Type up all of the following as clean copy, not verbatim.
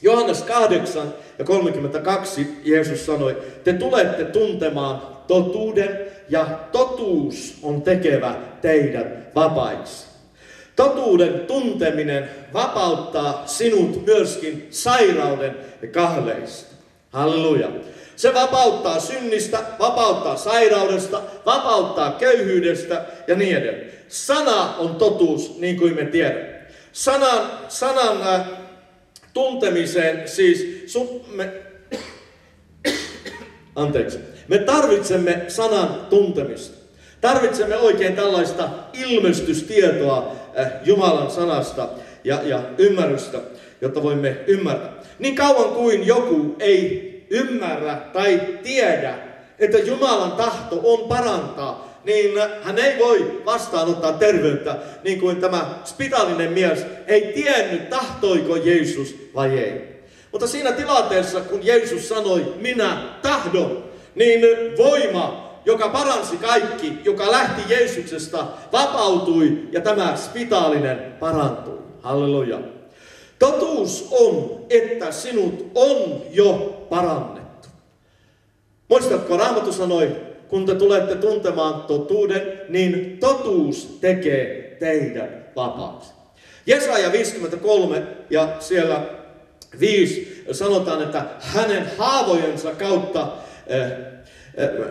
Johannes 8:32 Jeesus sanoi, te tulette tuntemaan totuuden ja totuus on tekevä teidät vapaiksi. Totuuden tunteminen vapauttaa sinut myöskin sairauden kahleista. Halleluja. Se vapauttaa synnistä, vapauttaa sairaudesta, vapauttaa köyhyydestä ja niin edelleen. Sana on totuus, niin kuin me tiedämme. Sanan tuntemiseen siis me tarvitsemme sanan tuntemista. Tarvitsemme oikein tällaista ilmestystietoa Jumalan sanasta ja ymmärrystä, jotta voimme ymmärtää. Niin kauan kuin joku ei ymmärrä tai tiedä, että Jumalan tahto on parantaa, niin hän ei voi vastaanottaa terveyttä, niin kuin tämä spitaalinen mies ei tiennyt, tahtoiko Jeesus vai ei. Mutta siinä tilanteessa, kun Jeesus sanoi, minä tahdon, niin voima, joka paransi kaikki, joka lähti Jeesuksesta, vapautui ja tämä spitaalinen parantui. Halleluja. Totuus on, että sinut on jo parannettu. Muistatko, Raamattu sanoi, kun te tulette tuntemaan totuuden, niin totuus tekee teidät vapaaksi. Jesaja 53 ja siellä 5 sanotaan, että hänen haavojensa kautta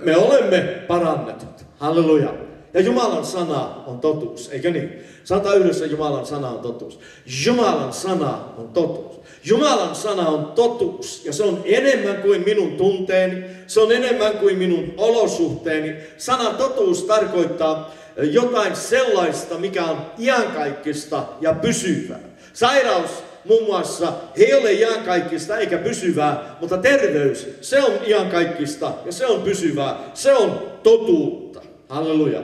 me olemme parannetut. Halleluja. Ja Jumalan sana on totuus, eikö niin? Sanotaan yhdessä, Jumalan sana on totuus. Jumalan sana on totuus. Jumalan sana on totuus ja se on enemmän kuin minun tunteeni, se on enemmän kuin minun olosuhteeni. Sana totuus tarkoittaa jotain sellaista, mikä on iankaikkista ja pysyvää. Sairaus muun muassa ei ole iankaikkista eikä pysyvää, mutta terveys, se on iankaikkista ja se on pysyvää. Se on totuutta. Halleluja.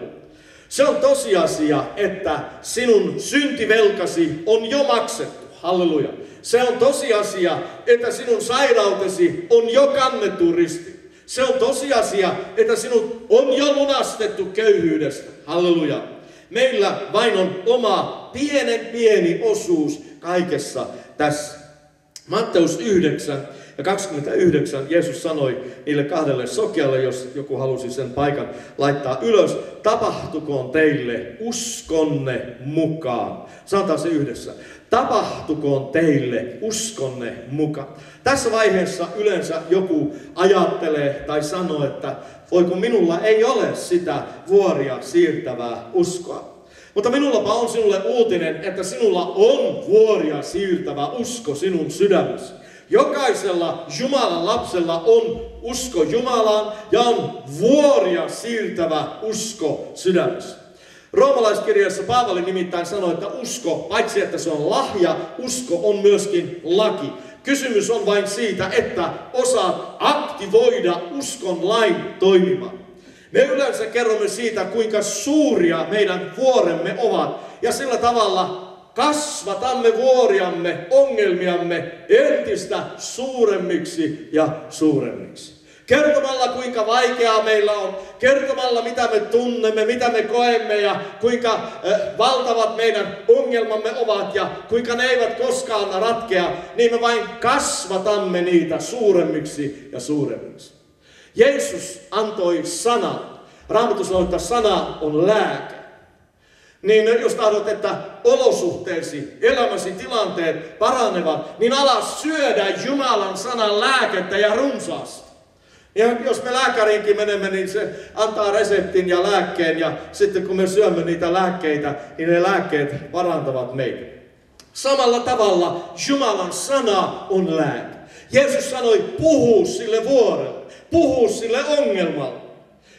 Se on tosiasia, että sinun syntivelkasi on jo maksettu. Halleluja. Se on tosiasia, että sinun sairautesi on jo kannettu risti. Se on tosiasia, että sinut on jo lunastettu köyhyydestä. Halleluja. Meillä vain on oma pieni osuus kaikessa tässä. Matteus 9:29 Jeesus sanoi niille kahdelle sokealle, jos joku halusi sen paikan laittaa ylös, tapahtukoon teille uskonne mukaan. Sanotaan se yhdessä. Tapahtukoon teille uskonne mukaan. Tässä vaiheessa yleensä joku ajattelee tai sanoo, että voi kun minulla ei ole sitä vuoria siirtävää uskoa. Mutta minullapa on sinulle uutinen, että sinulla on vuoria siirtävä usko sinun sydämesi. Jokaisella Jumalan lapsella on usko Jumalaan ja on vuoria siirtävä usko sydämessä. Roomalaiskirjassa Paavali nimittäin sanoi, että usko, paitsi että se on lahja, usko on myöskin laki. Kysymys on vain siitä, että osaat aktivoida uskon lain toimimaan. Me yleensä kerromme siitä, kuinka suuria meidän vuoremme ovat ja sillä tavalla kasvatamme vuoriamme, ongelmiamme entistä suuremmiksi ja suuremmiksi. Kertomalla kuinka vaikeaa meillä on, kertomalla mitä me tunnemme, mitä me koemme ja kuinka valtavat meidän ongelmamme ovat ja kuinka ne eivät koskaan ratkea, niin me vain kasvatamme niitä suuremmiksi ja suuremmiksi. Jeesus antoi sanan. Raamattu sanoo, että sana on lääke. Niin jos tahdot, että olosuhteesi, elämäsi tilanteet paranevat, niin ala syödä Jumalan sanan lääkettä ja runsaasti. Ja jos me lääkäriinkin menemme, niin se antaa reseptin ja lääkkeen ja sitten kun me syömme niitä lääkkeitä, niin ne lääkkeet parantavat meitä. Samalla tavalla Jumalan sana on lääke. Jeesus sanoi, puhu sille vuorelle, puhu sille ongelmalle.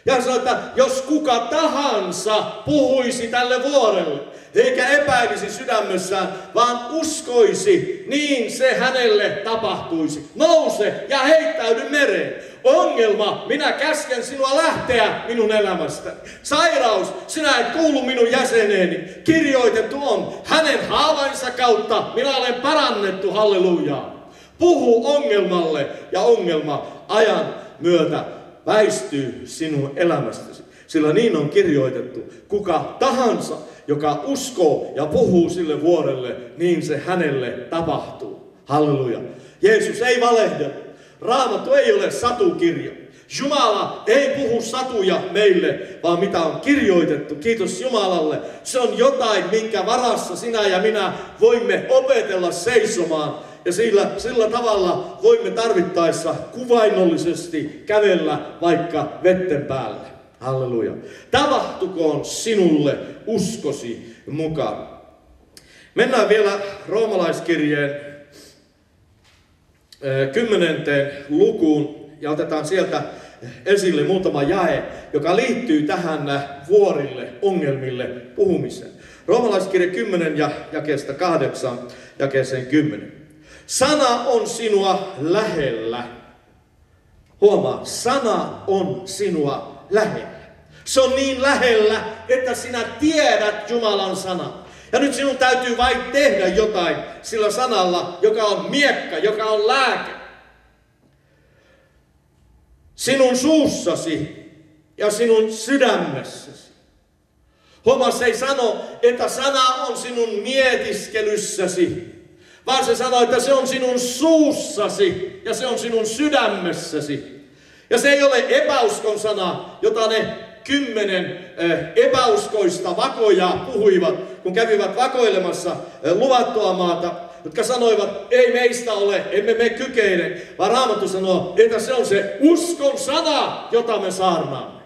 Ja hän sanoi, että jos kuka tahansa puhuisi tälle vuorelle, eikä epäilisi sydämessään, vaan uskoisi, niin se hänelle tapahtuisi. Nouse ja heittäydy mereen. Ongelma, minä käsken sinua lähteä minun elämästäni. Sairaus, sinä et kuulu minun jäseneeni. Kirjoitettu on, hänen haavainsa kautta minä olen parannettu, hallelujaa. Puhu ongelmalle ja ongelma ajan myötä väistyy sinun elämästäsi. Sillä niin on kirjoitettu, kuka tahansa, joka uskoo ja puhuu sille vuorelle, niin se hänelle tapahtuu. Halleluja. Jeesus ei valehdele. Raamattu ei ole satukirja. Jumala ei puhu satuja meille, vaan mitä on kirjoitettu. Kiitos Jumalalle. Se on jotain, minkä varassa sinä ja minä voimme opetella seisomaan. Ja sillä tavalla voimme tarvittaessa kuvainnollisesti kävellä vaikka vetten päälle. Halleluja. Tapahtukoon sinulle uskosi mukaan. Mennään vielä roomalaiskirjeen 10. lukuun ja otetaan sieltä esille muutama jae, joka liittyy tähän vuorille, ongelmille puhumiseen. Roomalaiskirja 10 ja jakeesta 8 jakeeseen 10. Sana on sinua lähellä. Huomaa, sana on sinua lähellä. Se on niin lähellä, että sinä tiedät Jumalan sanan. Ja nyt sinun täytyy vain tehdä jotain sillä sanalla, joka on miekka, joka on lääke. Sinun suussasi ja sinun sydämessäsi. Huomaa, se ei sano, että sana on sinun mietiskelyssäsi, vaan se sanoo, että se on sinun suussasi ja se on sinun sydämessäsi. Ja se ei ole epäuskon sana, jota ne 10 epäuskoista vakojaa puhuivat, kun kävivät vakoilemassa luvattua maata, jotka sanoivat, ei meistä ole, emme me kykene, vaan Raamattu sanoo, että se on se uskon sana, jota me saarnaamme.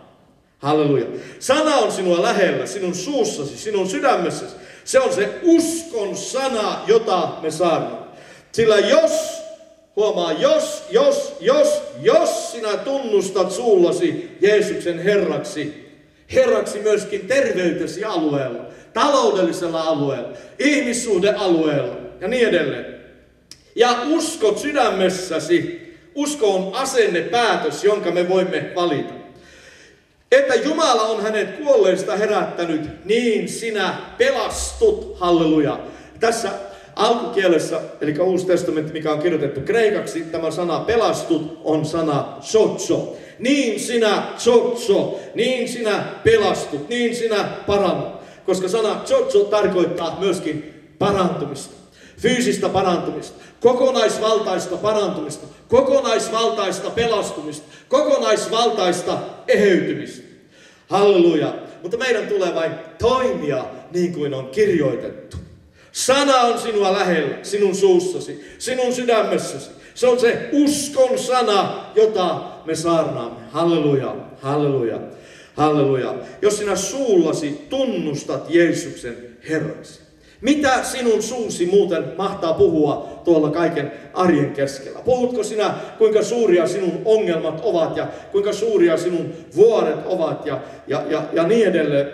Halleluja. Sana on sinua lähellä, sinun suussasi, sinun sydämessäsi. Se on se uskon sana, jota me saarnaamme. Sillä jos, huomaa, jos sinä tunnustat suullasi Jeesuksen Herraksi myöskin terveytesi alueella, taloudellisella alueella, ihmissuhdealueella ja niin edelleen. Ja uskot sydämessäsi, usko on asenne, päätös, jonka me voimme valita. Että Jumala on hänet kuolleista herättänyt, niin sinä pelastut, halleluja. Tässä alkukielessä, eli Uusi testamentti, mikä on kirjoitettu kreikaksi, tämä sana pelastut on sana sotso. Niin sinä pelastut, niin sinä parannut. Koska sana sotso tarkoittaa myöskin parantumista, fyysistä parantumista, kokonaisvaltaista parantumista, kokonaisvaltaista pelastumista, kokonaisvaltaista eheytymistä. Halleluja. Mutta meidän tulee vain toimia niin kuin on kirjoitettu. Sana on sinua lähellä, sinun suussasi, sinun sydämessäsi. Se on se uskon sana, jota me saarnaamme. Halleluja, halleluja, halleluja. Jos sinä suullasi tunnustat Jeesuksen Herraksi. Mitä sinun suusi muuten mahtaa puhua tuolla kaiken arjen keskellä? Puhutko sinä, kuinka suuria sinun ongelmat ovat ja kuinka suuria sinun vuoret ovat ja niin edelleen?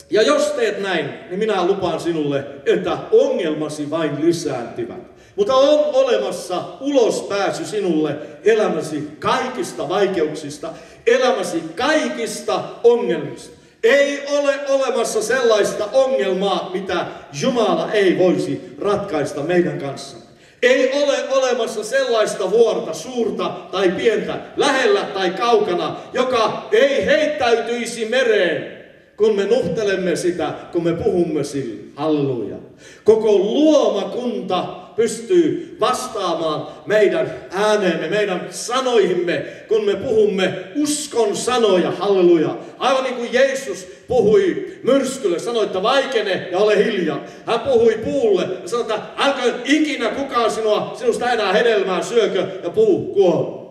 Ja jos teet näin, niin minä lupaan sinulle, että ongelmasi vain lisääntyvät. Mutta on olemassa ulospääsy sinulle elämäsi kaikista vaikeuksista, elämäsi kaikista ongelmista. Ei ole olemassa sellaista ongelmaa, mitä Jumala ei voisi ratkaista meidän kanssamme. Ei ole olemassa sellaista vuorta, suurta tai pientä, lähellä tai kaukana, joka ei heittäytyisi mereen, kun me nuhtelemme sitä, kun me puhumme sille. Halleluja. Koko luomakunta pystyy vastaamaan meidän ääneemme, meidän sanoihimme, kun me puhumme uskon sanoja. Halleluja. Aivan niin kuin Jeesus puhui myrskylle, sanoi, että vaikene ja ole hiljaa. Hän puhui puulle ja sanoi, että älköön ikinä kukaan sinusta enää hedelmää syökö ja puu kuole.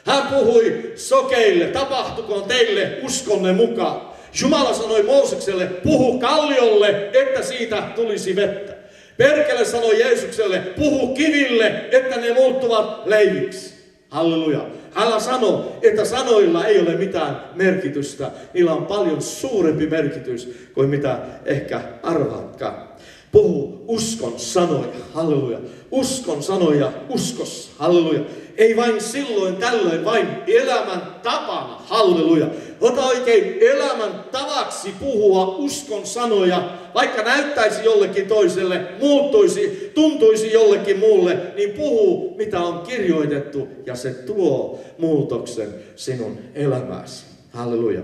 Hän puhui sokeille, tapahtukoon teille uskonne mukaan. Jumala sanoi Moosekselle, puhu kalliolle, että siitä tulisi vettä. Perkele sanoi Jeesukselle, puhu kiville, että ne muuttuvat leiviksi. Halleluja. Älä sano, että sanoilla ei ole mitään merkitystä. Niillä on paljon suurempi merkitys kuin mitä ehkä arvaatkaan. Puhu uskon sanoja. Halleluja. Uskon sanoja uskossa. Halleluja. Ei vain silloin tällöin, vain elämän tapana. Halleluja. Ota oikein elämän tavaksi puhua uskon sanoja, vaikka näyttäisi jollekin toiselle, muuttuisi, tuntuisi jollekin muulle, niin puhu mitä on kirjoitettu ja se tuo muutoksen sinun elämääsi. Halleluja.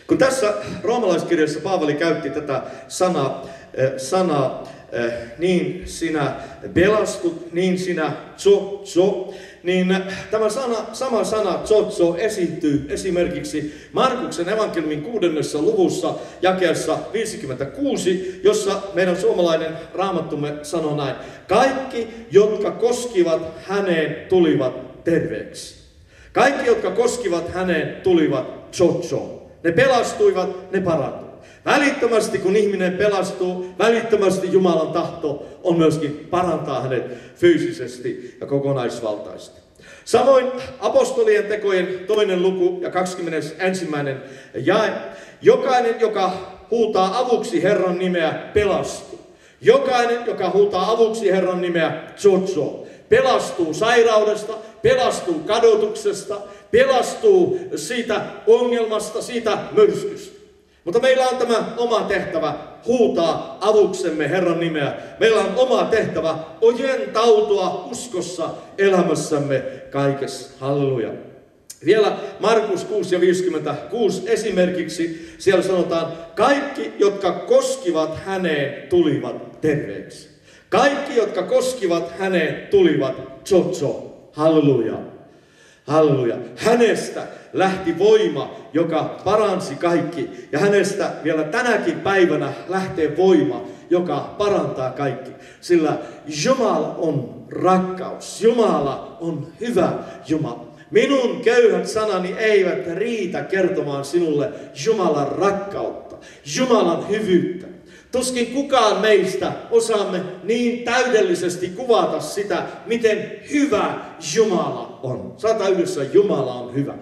Kun tässä roomalaiskirjassa Paavali käytti tätä sanaa niin sinä pelastut, niin sinä tso, niin tämä sama sana tso esiintyy esimerkiksi Markuksen evankeliumin 6. luvussa jakeessa 56, jossa meidän suomalainen raamattumme sanoo näin: kaikki, jotka koskivat häneen, tulivat terveeksi. Kaikki, jotka koskivat häneen, tulivat tso. Ne pelastuivat, ne parantuivat. Välittömästi kun ihminen pelastuu, välittömästi Jumalan tahto on myöskin parantaa hänet fyysisesti ja kokonaisvaltaisesti. Samoin apostolien tekojen 2. luku ja 21. jae. Jokainen, joka huutaa avuksi Herran nimeä, pelastuu. Jokainen, joka huutaa avuksi Herran nimeä, tso. Pelastuu sairaudesta, pelastuu kadotuksesta, pelastuu siitä ongelmasta, siitä myrskystä. Mutta meillä on tämä oma tehtävä huutaa avuksemme Herran nimeä. Meillä on oma tehtävä ojentautua uskossa elämässämme kaikessa. Halleluja. Vielä Markus 6 ja 56 esimerkiksi siellä sanotaan: kaikki, jotka koskivat häneen, tulivat terveeksi. Kaikki, jotka koskivat häneen, tulivat tso. Halleluja. Halleluja. Hänestä lähti voima, joka paransi kaikki. Ja hänestä vielä tänäkin päivänä lähtee voima, joka parantaa kaikki. Sillä Jumala on rakkaus. Jumala on hyvä Jumala. Minun köyhät sanani eivät riitä kertomaan sinulle Jumalan rakkautta, Jumalan hyvyyttä. Tuskin kukaan meistä osaamme niin täydellisesti kuvata sitä, miten hyvä Jumala on. Sanotaan yhdessä: Jumala on hyvä.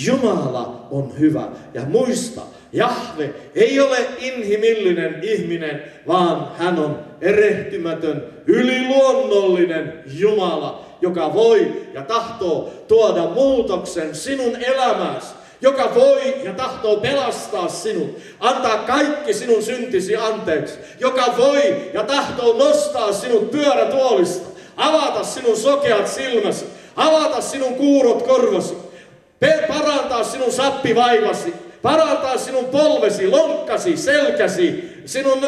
Jumala on hyvä. Ja muista, Jahve ei ole inhimillinen ihminen, vaan hän on erehtymätön, yliluonnollinen Jumala, joka voi ja tahtoo tuoda muutoksen sinun elämääsi. Joka voi ja tahtoo pelastaa sinut, antaa kaikki sinun syntisi anteeksi. Joka voi ja tahtoo nostaa sinut pyörätuolista, avata sinun sokeat silmäsi, avata sinun kuurot korvasi, parantaa sinun sappivaivasi, parantaa sinun polvesi, lonkkasi, selkäsi,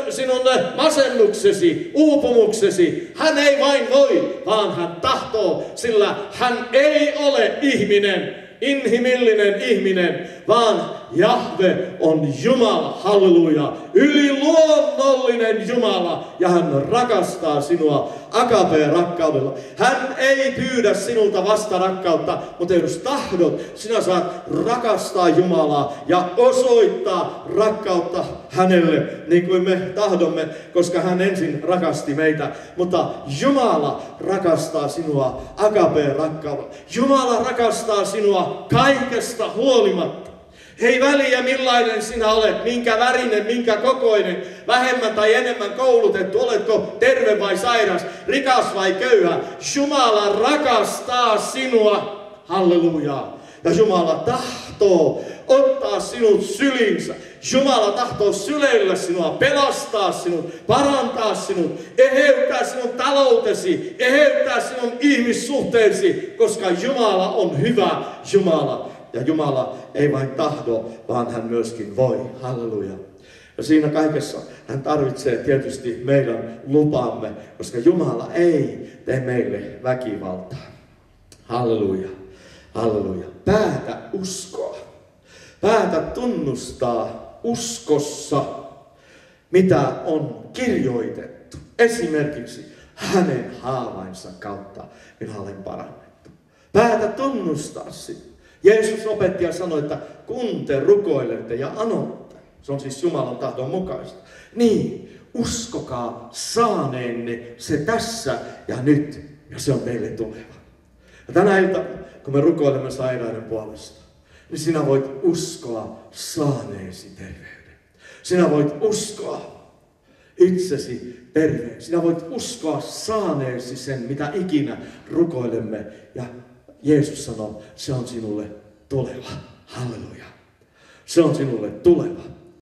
sinun masennuksesi, uupumuksesi. Hän ei vain voi, vaan hän tahtoo, sillä hän ei ole ihminen. Inhimillinen ihminen, vaan Jahve on Jumala, halleluja, yliluonnollinen Jumala, ja hän rakastaa sinua agape-rakkaudella. Hän ei pyydä sinulta vasta rakkautta, mutta jos tahdot, sinä saat rakastaa Jumalaa ja osoittaa rakkautta hänelle, niin kuin me tahdomme, koska hän ensin rakasti meitä. Mutta Jumala rakastaa sinua agape-rakkaudella. Jumala rakastaa sinua kaikesta huolimatta. Ei väliä millainen sinä olet, minkä värinen, minkä kokoinen, vähemmän tai enemmän koulutettu, oletko terve vai sairas, rikas vai köyhä. Jumala rakastaa sinua, hallelujaa. Ja Jumala tahtoo ottaa sinut sylinsä. Jumala tahtoo syleillä sinua, pelastaa sinut, parantaa sinut, eheyttää sinun taloutesi, eheyttää sinun ihmissuhteesi, koska Jumala on hyvä Jumala. Ja Jumala ei vain tahdo, vaan hän myöskin voi. Halleluja. Ja siinä kaikessa hän tarvitsee tietysti meidän lupamme, koska Jumala ei tee meille väkivaltaa. Halleluja. Halleluja. Päätä uskoa. Päätä tunnustaa uskossa, mitä on kirjoitettu. Esimerkiksi hänen haavainsa kautta minä olen parannettu. Päätä tunnustaa sitä. Jeesus opetti ja sanoi, että kun te rukoilette ja anotte, se on siis Jumalan tahdon mukaista, niin uskokaa saaneenne se tässä ja nyt, ja se on teille tuleva. Ja tänä iltana, kun me rukoilemme sairaiden puolesta, niin sinä voit uskoa saaneesi terveyden. Sinä voit uskoa itsesi terveen. Sinä voit uskoa saaneesi sen, mitä ikinä rukoilemme. Ja Jeesus sanoo, se on sinulle tuleva. Halleluja. Se on sinulle tuleva.